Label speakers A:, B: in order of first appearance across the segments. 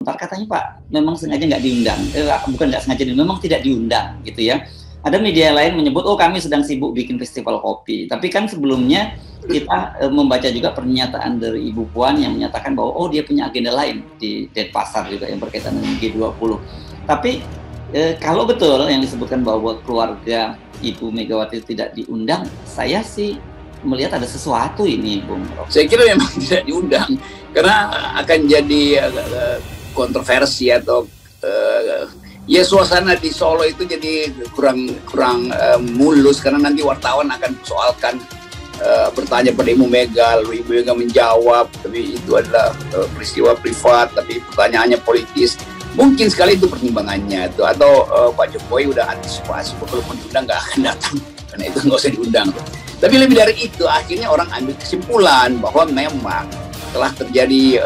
A: ntar katanya Pak memang sengaja nggak diundang, bukan nggak sengaja, memang tidak diundang gitu ya. Ada media lain menyebut, oh kami sedang sibuk bikin festival kopi. Tapi kan sebelumnya kita membaca juga pernyataan dari Ibu Puan yang menyatakan bahwa oh dia punya agenda lain di Denpasar juga yang berkaitan dengan G20. Tapi kalau betul yang disebutkan bahwa keluarga Ibu Megawati tidak diundang, saya sih melihat ada sesuatu ini, Bung Rocky.
B: Saya kira memang tidak diundang karena akan jadi kontroversi atau ya suasana di Solo itu jadi kurang mulus karena nanti wartawan akan persoalkan bertanya pada Ibu Mega, lalu Ibu Mega menjawab, tapi itu adalah peristiwa privat, tapi pertanyaannya politis. Mungkin sekali itu pertimbangannya itu, atau Pak Jokowi udah antisipasi kalau pun diundang nggak akan datang karena itu nggak usah diundang. Tapi lebih dari itu, akhirnya orang ambil kesimpulan bahwa memang telah terjadi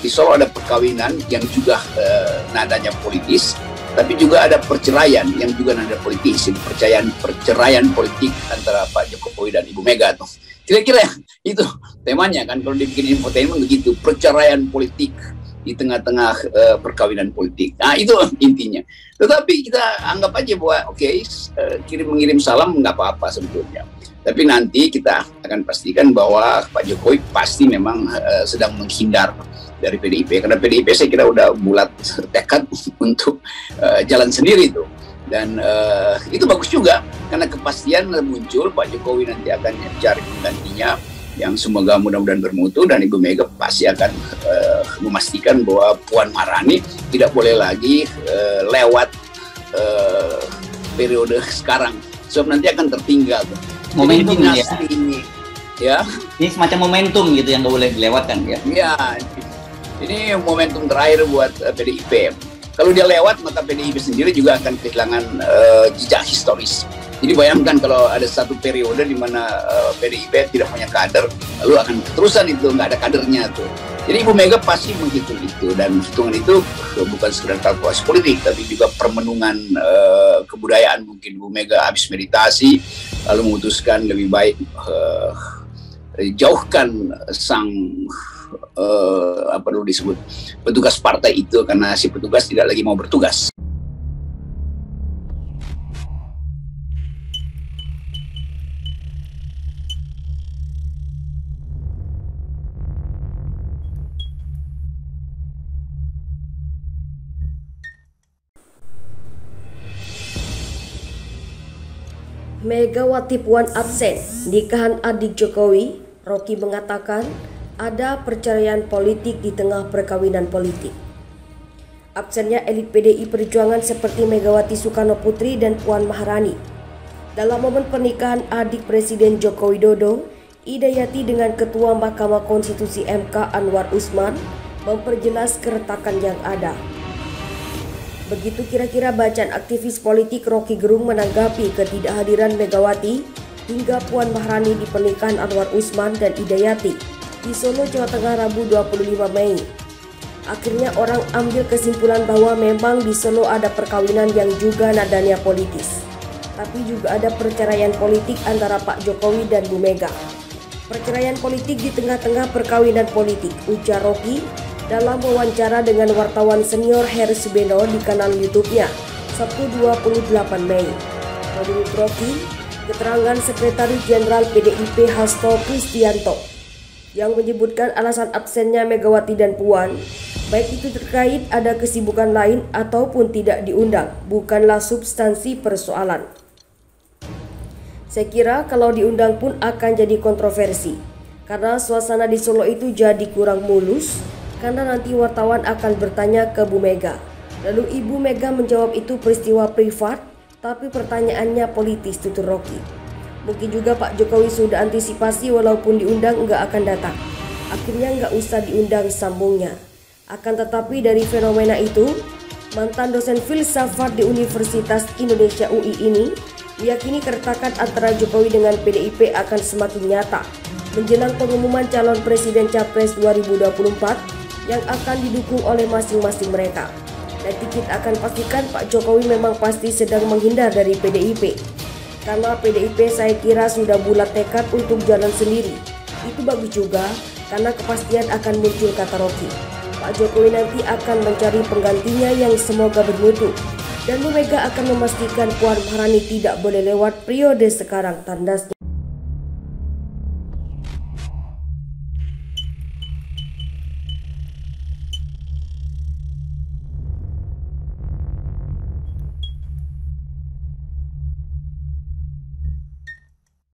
B: di Solo ada perkawinan yang juga nadanya politis, tapi juga ada perceraian yang juga nada politis, perceraian politik antara Pak Jokowi dan Ibu Mega tuh. Kira-kira itu temanya kan kalau dibikin infotainment begitu, perceraian politik di tengah-tengah perkawinan politik. Nah itu intinya. Tetapi kita anggap aja bahwa oke, mengirim salam nggak apa-apa sebetulnya. Tapi nanti kita akan pastikan bahwa Pak Jokowi pasti memang sedang menghindar dari PDIP, karena PDIP saya kira udah bulat tekad untuk jalan sendiri itu. Dan itu bagus juga karena kepastian muncul, Pak Jokowi nanti akan mencari penggantinya yang semoga mudah-mudahan bermutu, dan Ibu Mega pasti akan memastikan bahwa Puan Maharani tidak boleh lagi lewat periode sekarang, sebab nanti akan tertinggal
A: momentum ya.
B: Ya.
A: Ini semacam momentum gitu yang nggak boleh dilewatkan ya.
B: Ya, ini momentum terakhir buat PDIP. Kalau dia lewat, maka PDIP sendiri juga akan kehilangan jejak historis. Jadi bayangkan kalau ada satu periode di mana PDIP tidak punya kader, lalu akan keterusan itu, nggak ada kadernya tuh. Jadi Ibu Mega pasti menghitung itu, dan hitungan itu bukan sekedar kalkulasi politik, tapi juga permenungan kebudayaan. Mungkin Ibu Mega habis meditasi, lalu memutuskan lebih baik jauhkan sang apa dulu disebut petugas partai itu, karena si petugas tidak lagi mau bertugas.
C: Megawati Puan absen nikahan adik Jokowi. Rocky mengatakan ada perceraian politik di tengah perkawinan politik. Absennya elit PDI Perjuangan seperti Megawati Soekarno Putri dan Puan Maharani dalam momen pernikahan adik Presiden Joko Widodo, Idayati dengan Ketua Mahkamah Konstitusi MK Anwar Usman memperjelas keretakan yang ada. Begitu kira-kira bacaan aktivis politik Rocky Gerung menanggapi ketidakhadiran Megawati hingga Puan Maharani di pernikahan Anwar Usman dan Idayati di Solo, Jawa Tengah, Rabu 25 Mei. Akhirnya orang ambil kesimpulan bahwa memang di Solo ada perkawinan yang juga nadanya politis, tapi juga ada perceraian politik antara Pak Jokowi dan Bu Mega. Perceraian politik di tengah-tengah perkawinan politik, ujar Rocky dalam wawancara dengan wartawan senior Heri Subeno di kanal YouTube-nya Sabtu 28 Mei. Menurut Rocky, keterangan Sekretaris Jenderal PDIP Hasto Kristianto yang menyebutkan alasan absennya Megawati dan Puan, baik itu terkait ada kesibukan lain ataupun tidak diundang, bukanlah substansi persoalan. Saya kira kalau diundang pun akan jadi kontroversi, karena suasana di Solo itu jadi kurang mulus, karena nanti wartawan akan bertanya ke Bu Mega. Lalu Ibu Mega menjawab itu peristiwa privat, tapi pertanyaannya politis, tutur Rocky. Mungkin juga Pak Jokowi sudah antisipasi walaupun diundang nggak akan datang. Akhirnya nggak usah diundang, sambungnya. Akan tetapi dari fenomena itu, mantan dosen filsafat di Universitas Indonesia UI ini meyakini keretakan antara Jokowi dengan PDIP akan semakin nyata menjelang pengumuman calon presiden Capres 2024 yang akan didukung oleh masing-masing mereka. Nanti kita akan pastikan Pak Jokowi memang pasti sedang menghindar dari PDIP. Karena PDIP saya kira sudah bulat tekad untuk jalan sendiri. Itu bagus juga karena kepastian akan muncul, kata Rocky. Pak Jokowi nanti akan mencari penggantinya yang semoga bermutu. Dan Bu Mega akan memastikan Puan Maharani tidak boleh lewat periode sekarang, tandasnya.